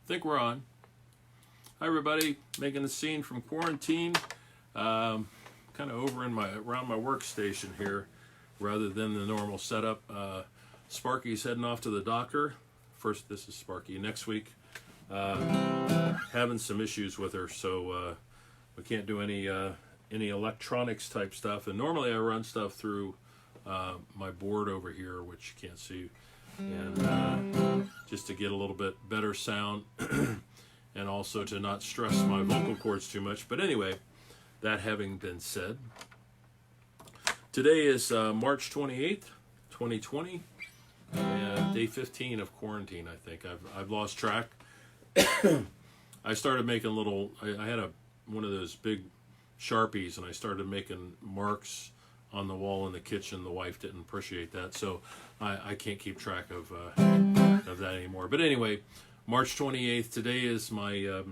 Think we're on. Hi everybody, making a scene from quarantine. Kind of over in around my workstation here, rather than the normal setup. Sparky's heading off to the doctor. First, this is Sparky. Next week, having some issues with her, so we can't do any electronics type stuff. And normally I run stuff through my board over here, which you can't see, and just to get a little bit better sound and also to not stress my vocal cords too much. But anyway, that having been said, today is March 28th, 2020, and day 15 of quarantine. I think I've lost track. I started making little. I had one of those big Sharpies, and I started making marks on the wall in the kitchen. The wife didn't appreciate that, so I can't keep track of that anymore. But anyway, March 28th. Today is my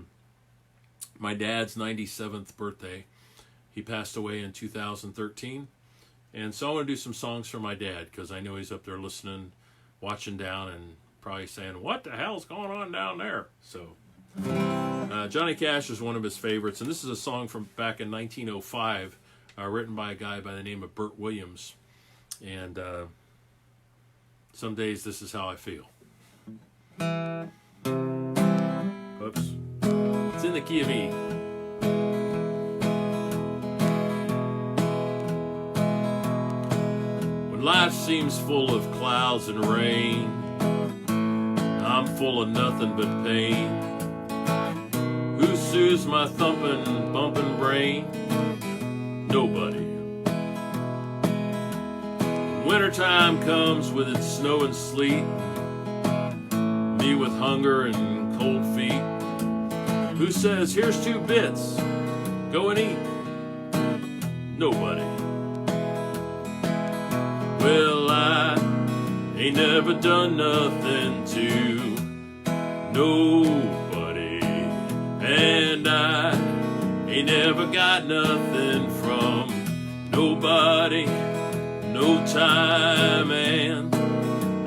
dad's 97th birthday. He passed away in 2013, and so I want to do some songs for my dad, because I know he's up there listening, watching down, and probably saying, "What the hell's going on down there?" So Johnny Cash is one of his favorites, and this is a song from back in 1905, written by a guy by the name of Bert Williams. And some days this is how I feel. Oops. It's in the key of E. When life seems full of clouds and rain, I'm full of nothing but pain. Who soothes my thumping, bumping brain? Nobody. Wintertime comes with its snow and sleet, me with hunger and cold feet. Who says, "Here's 2 bits, go and eat"? Nobody. Well, I ain't never done nothing to nobody, and I ain't never got nothing from nobody, no time, and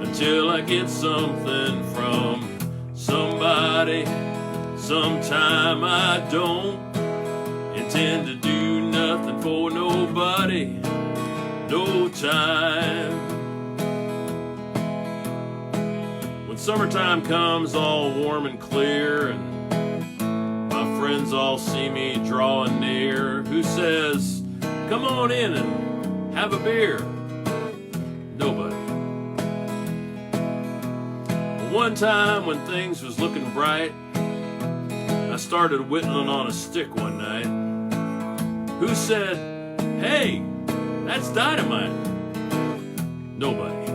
until I get something from somebody, sometime I don't intend to do nothing for nobody, no time. When summertime comes all warm and clear, and my friends all see me drawing near, who says, "Come on in and have a beer"? Nobody. One time when things was looking bright, I started whittling on a stick one night. Who said, "Hey, that's dynamite"? Nobody.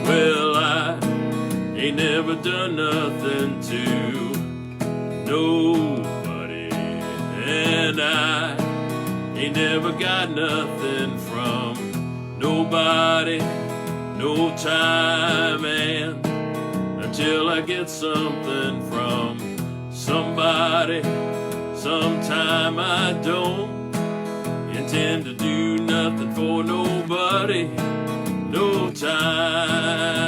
Well, I ain't never done nothing to nobody, and I ain't never got nothing from nobody, no time, and until I get something from somebody, sometime I don't intend to do nothing for nobody, no time.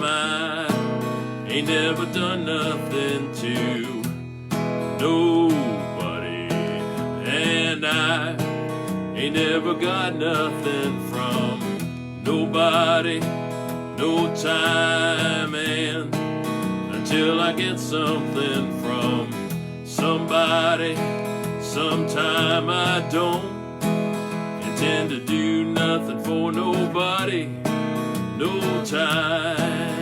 I ain't never done nothing to nobody, and I ain't never got nothing from nobody, no time, and until I get something from somebody, sometime I don't intend to do nothing for nobody, no time.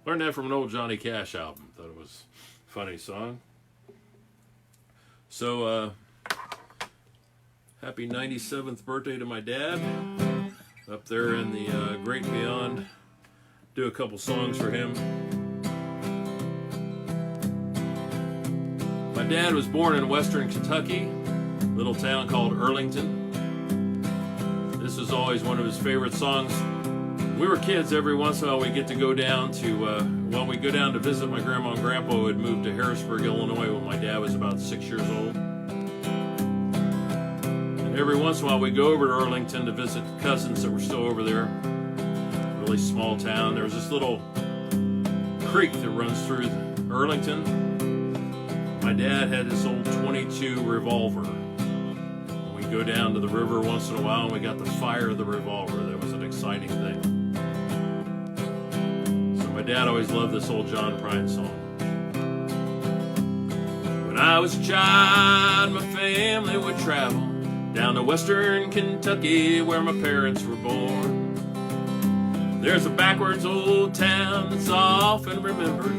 Learned that from an old Johnny Cash album. Thought it was a funny song. So, happy 97th birthday to my dad. Up there in the great beyond. Do a couple songs for him. My dad was born in western Kentucky, a little town called Earlington. This was always one of his favorite songs. When we were kids, every once in a while we get to go down to, we go down to visit my grandma and grandpa who had moved to Harrisburg, Illinois when my dad was about 6 years old. And every once in a while we go over to Arlington to visit cousins that were still over there. Really small town. There was this little creek that runs through Arlington. My dad had this old .22 revolver. We'd go down to the river once in a while and we got to fire the revolver. That was an exciting thing. So my dad always loved this old John Prine song. When I was a child, my family would travel down to western Kentucky where my parents were born. There's a backwards old town that's often remembered.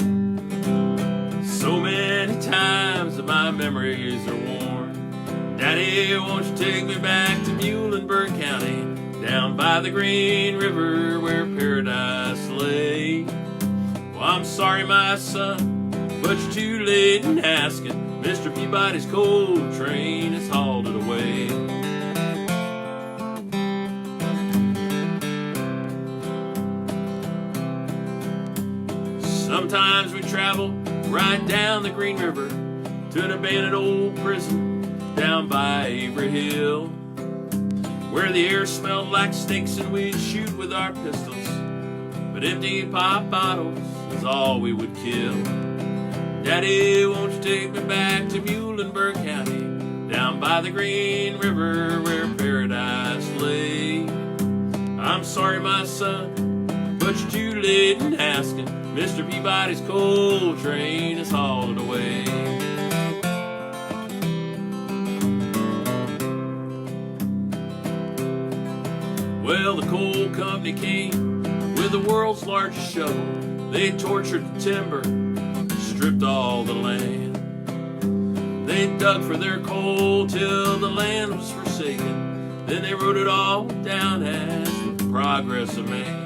So many times that my memories are worn. Daddy, won't you take me back to Muhlenberg County, down by the Green River where paradise lay. Well, I'm sorry, my son, but you're too late in asking. Mr. Peabody's coal train has hauled it away. Sometimes we travel right down the Green River to an abandoned old prison down by Avery Hill, where the air smelled like snakes and we'd shoot with our pistols, but empty pop bottles is all we would kill. Daddy, won't you take me back to Muhlenberg County, down by the Green River where paradise lay? I'm sorry, my son, but you're too late in asking. Mr. Peabody's coal train has hauled it away. Well, the coal company came with the world's largest shovel. They tortured the timber, stripped all the land. They dug for their coal till the land was forsaken. Then they wrote it all down as the progress of man.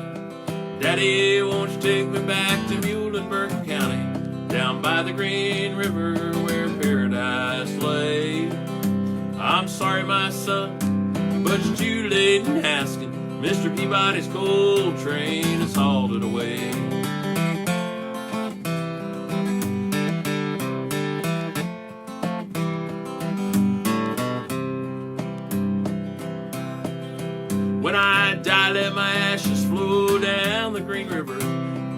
Daddy, won't you take me back to Muhlenberg County, down by the Green River where paradise lay? I'm sorry, my son, but you're too late in asking. Mr. Peabody's coal train has hauled it away. When I die, let my ashes flow down the Green River.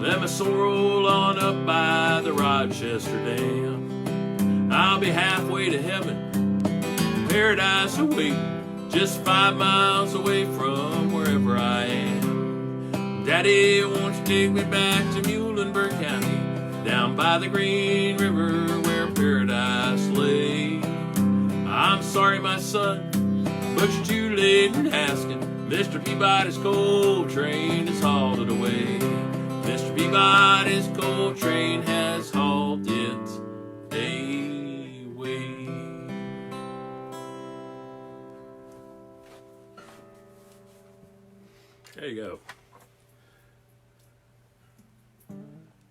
Let my soul roll on up by the Rochester Dam. I'll be halfway to heaven, paradise awaiting, just 5 miles away from wherever I am. Daddy, won't you take me back to Muhlenberg County, down by the Green River where paradise lay? I'm sorry, my son, but you're too late in asking. Mr. Peabody's coal train has hauled it away. Mr. Peabody's coal train has hauled it away. There you go.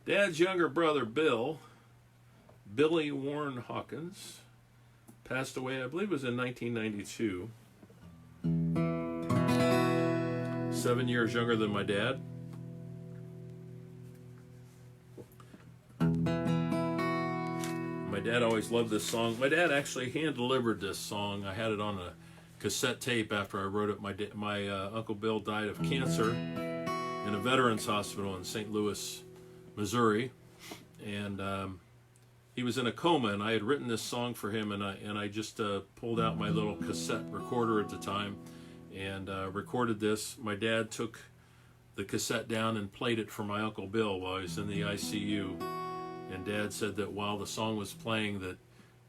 Dad's younger brother, Billy Warren Hawkins, passed away, I believe it was in 1992. 7 years younger than my dad. My dad always loved this song. My dad actually hand-delivered this song. I had it on a cassette tape after I wrote it. My Uncle Bill died of cancer in a veterans hospital in St. Louis, Missouri. And he was in a coma, and I had written this song for him, and I just pulled out my little cassette recorder at the time and recorded this. My dad took the cassette down and played it for my Uncle Bill while he was in the ICU. And Dad said that while the song was playing, that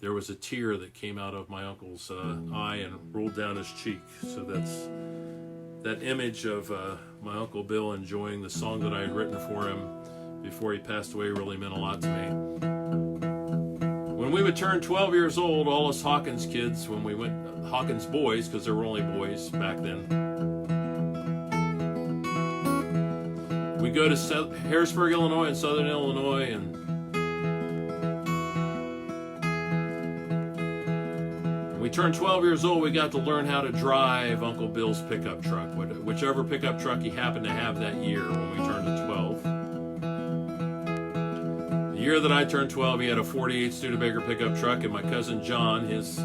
there was a tear that came out of my uncle's eye and rolled down his cheek. So that's that image of my Uncle Bill enjoying the song that I had written for him before he passed away really meant a lot to me. When we would turn 12 years old, all us Hawkins kids, when we went, Hawkins boys, because there were only boys back then, we go to Harrisburg, Illinois and Southern Illinois, and we turned 12 years old, we got to learn how to drive Uncle Bill's pickup truck, whichever pickup truck he happened to have that year when we turned to 12. The year that I turned 12, he had a 48 Studebaker pickup truck, and my cousin John, his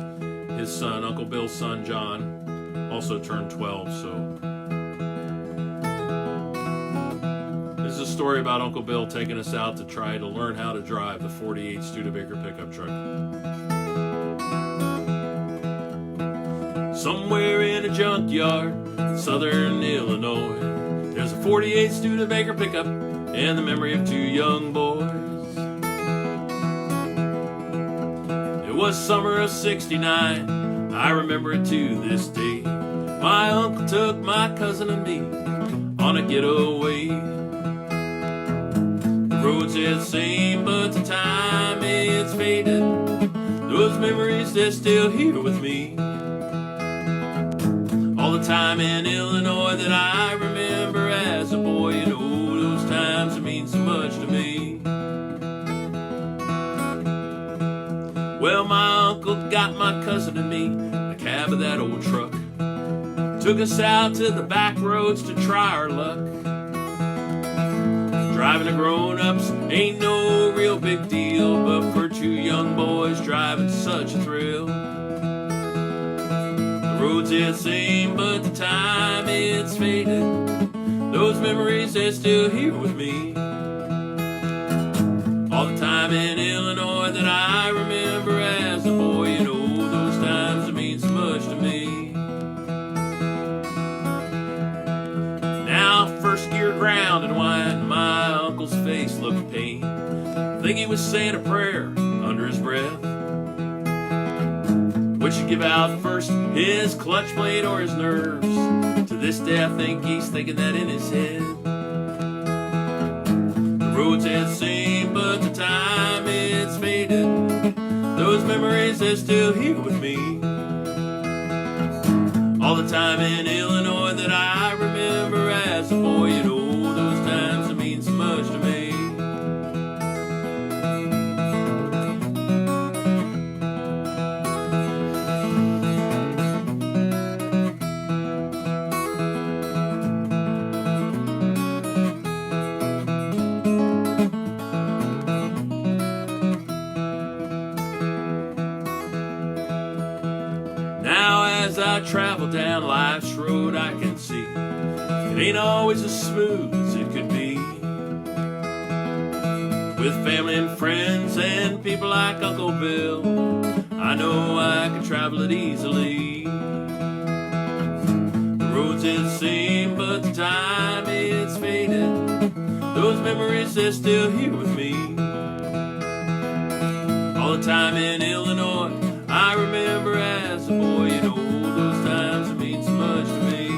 his son, Uncle Bill's son, John, also turned 12. So this is a story about Uncle Bill taking us out to try to learn how to drive the 48 Studebaker pickup truck. Somewhere in a junkyard, southern Illinois, there's a 48 Studebaker pickup and the memory of two young boys. It was summer of '69, I remember it to this day. My uncle took my cousin and me on a getaway. The roads are the same, but the time it's faded. Those memories, they're still here with me. All the time in Illinois that I remember as a boy, you know, those times mean so much to me. Well, my uncle got my cousin and me in the cab of that old truck. Took us out to the back roads to try our luck. Driving the grown-ups ain't no real big deal, but for two young boys driving such a thrill. The roads are the same, but the time it's faded. Those memories, they're still here with me. All the time in Illinois that I remember as a boy, you know, those times mean so much to me. Now, first gear ground and whine, my uncle's face looked pain. I think he was saying a prayer under his breath. Which should give out first, his clutch plate or his nerves? To this day I think he's thinking that in his head. The roads are the same, but the time it's faded. Those memories, they're still here with me. All the time in Illinois that I remember as a boy, you know, those times mean so much to me. As I travel down life's road, I can see it ain't always as smooth as it could be. With family and friends and people like Uncle Bill, I know I can travel it easily. The roads are the same, but the time it's faded. Those memories, they're still here with me. All the time in Illinois, I remember as a boy, you know, those times mean so much to me.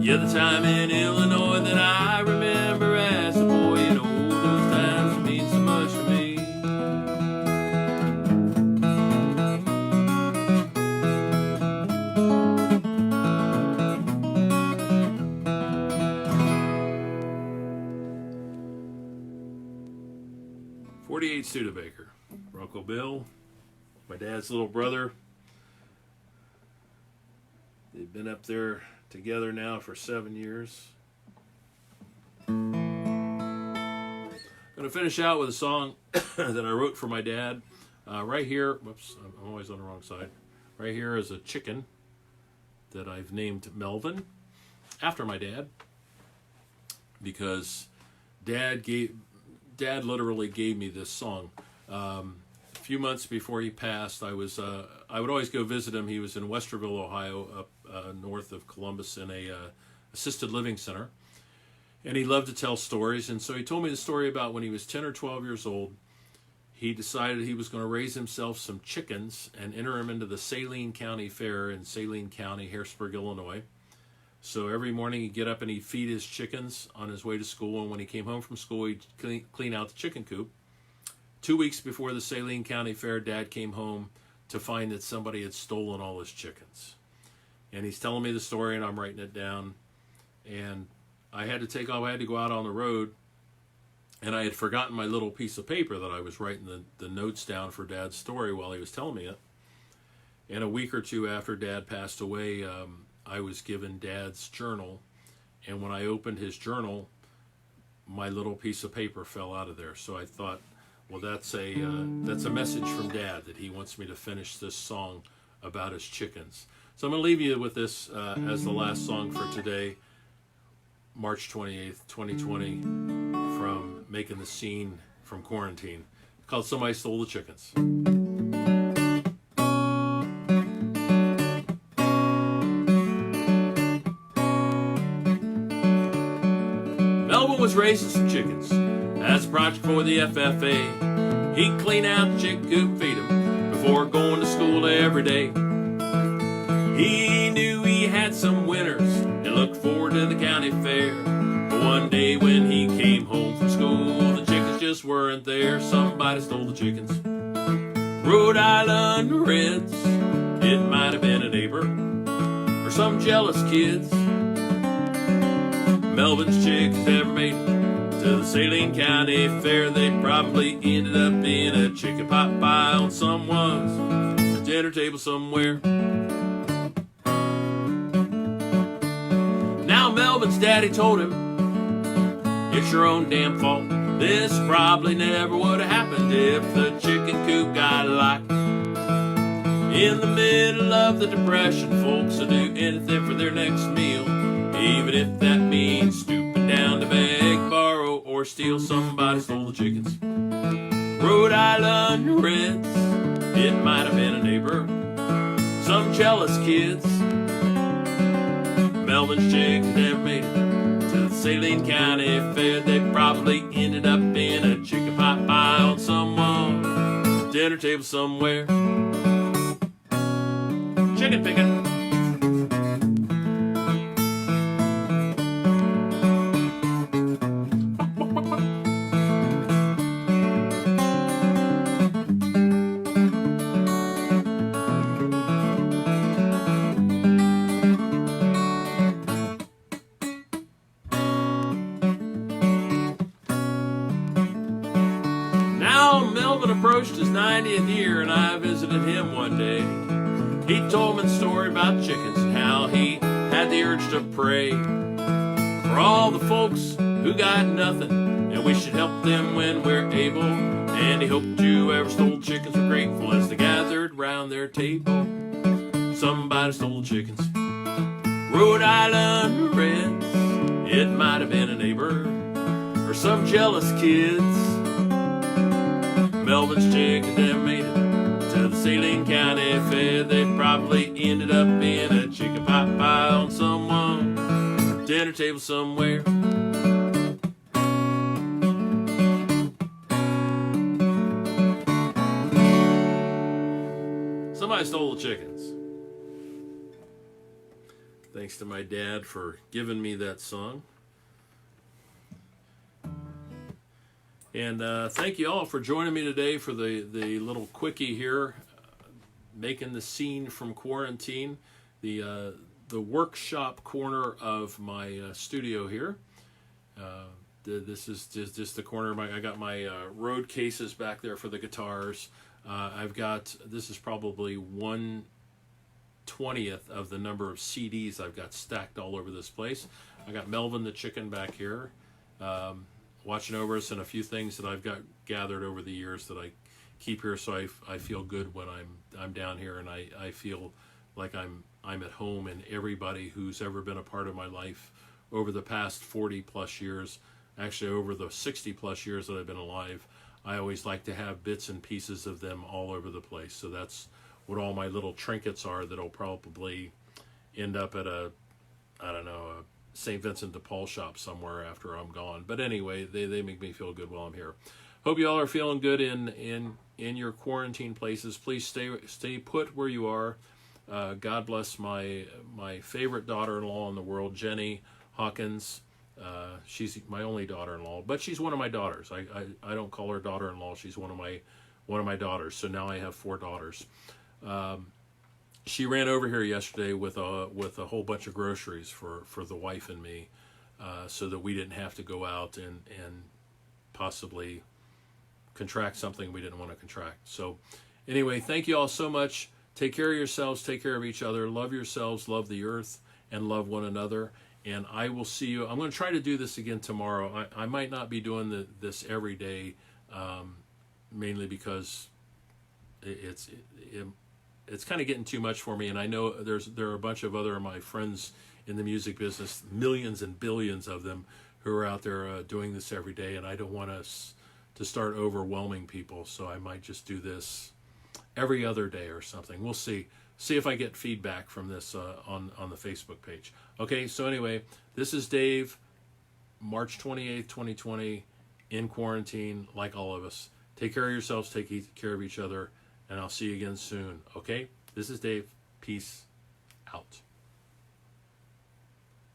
Yeah, the time in Illinois that I remember as a boy, you know, those times mean so much to me. '48 Studebaker for Uncle Bill, my dad's little brother. They've been up there together now for 7 years. I'm going to finish out with a song that I wrote for my dad. Right here, whoops, I'm always on the wrong side. Right here is a chicken that I've named Melvin after my dad, because Dad literally gave me this song. A few months before he passed, I would always go visit him. He was in Westerville, Ohio, up north of Columbus, in a assisted living center, and he loved to tell stories. And so he told me the story about when he was 10 or 12 years old. He decided he was going to raise himself some chickens and enter them into the Saline County Fair in Saline County, Harrisburg, Illinois. So every morning he'd get up and he'd feed his chickens on his way to school, and when he came home from school, he'd clean out the chicken coop. 2 weeks before the Saline County Fair, Dad came home to find that somebody had stolen all his chickens. And he's telling me the story, and I'm writing it down. And I had to take off. I had to go out on the road, and I had forgotten my little piece of paper that I was writing the notes down for Dad's story while he was telling me it. And a week or two after Dad passed away, I was given Dad's journal. And when I opened his journal, my little piece of paper fell out of there. So I thought, Well, that's a message from Dad that he wants me to finish this song about his chickens. So I'm going to leave you with this as the last song for today, March 28th, 2020, from Making the Scene from Quarantine, called Somebody Stole the Chickens. Melvin was raising some chickens as a project for the FFA. He'd clean out the chicken coop, feed them before going to school every day. He knew he had some winners and looked forward to the county fair. But one day when he came home from school, the chickens just weren't there. Somebody stole the chickens. Rhode Island Reds, it might have been a neighbor or some jealous kids. Melvin's chickens never made it to the Saline County Fair. They probably ended up in a chicken pot pie on someone's dinner table somewhere. Now Melvin's daddy told him, it's your own damn fault. This probably never would have happened if the chicken coop got locked. In the middle of the Depression, folks will do anything for their next meal, even if that means stooping down to beg, borrow, or steal. Somebody stole the chickens. Rhode Island Reds, it might have been a neighbor, some jealous kids. Melvin's chickens never made it to the Saline County Fair. They probably ended up in a chicken pot pie on someone's dinner table somewhere. Chicken picking. Melvin approached his 90th year, and I visited him one day. He told me the story about chickens and how he had the urge to pray for all the folks who got nothing, and we should help them when we're able. And he hoped whoever stole chickens were grateful as they gathered round their table. Somebody stole chickens. Rhode Island Reds, it might have been a neighbor or some jealous kids. Melvin's chickens never made it to the Saline County Fair. They probably ended up in a chicken pot pie on someone's dinner table somewhere. Somebody stole the chickens. Thanks to my dad for giving me that song. And thank you all for joining me today for the little quickie here, making the scene from quarantine, the workshop corner of my studio here. This is just the corner of I got my road cases back there for the guitars. I've got, this is probably 1/20th of the number of CDs I've got stacked all over this place. I got Melvin the chicken back here. Watching over us, and a few things that I've got gathered over the years that I keep here, so I feel good when I'm down here, and I feel like I'm at home. And everybody who's ever been a part of my life over the past 40 plus years, actually over the 60 plus years that I've been alive, I always like to have bits and pieces of them all over the place. So that's what all my little trinkets are that'll probably end up at a St. Vincent de Paul shop somewhere after I'm gone. But anyway, they make me feel good while I'm here. Hope you all are feeling good in your quarantine places. Please stay put where you are. God bless my favorite daughter-in-law in the world, Jenny Hawkins. She's my only daughter-in-law, but she's one of my daughters. I don't call her daughter-in-law. She's one of my daughters. So now I have 4 daughters. She ran over here yesterday with a whole bunch of groceries for the wife and me, so that we didn't have to go out and possibly contract something we didn't want to contract. So anyway, thank you all so much. Take care of yourselves, take care of each other, love yourselves, love the earth, and love one another. And I will see you. I'm going to try to do this again tomorrow. I might not be doing this every day. mainly because it's kind of getting too much for me, and I know there are a bunch of other of my friends in the music business, millions and billions of them, who are out there doing this every day, and I don't want us to start overwhelming people, so I might just do this every other day or something. We'll see if I get feedback from this on the Facebook page. Okay, so anyway, this is Dave, March 28th, 2020, in quarantine, like all of us. Take care of yourselves, take care of each other, and I'll see you again soon. Okay, this is Dave. Peace out.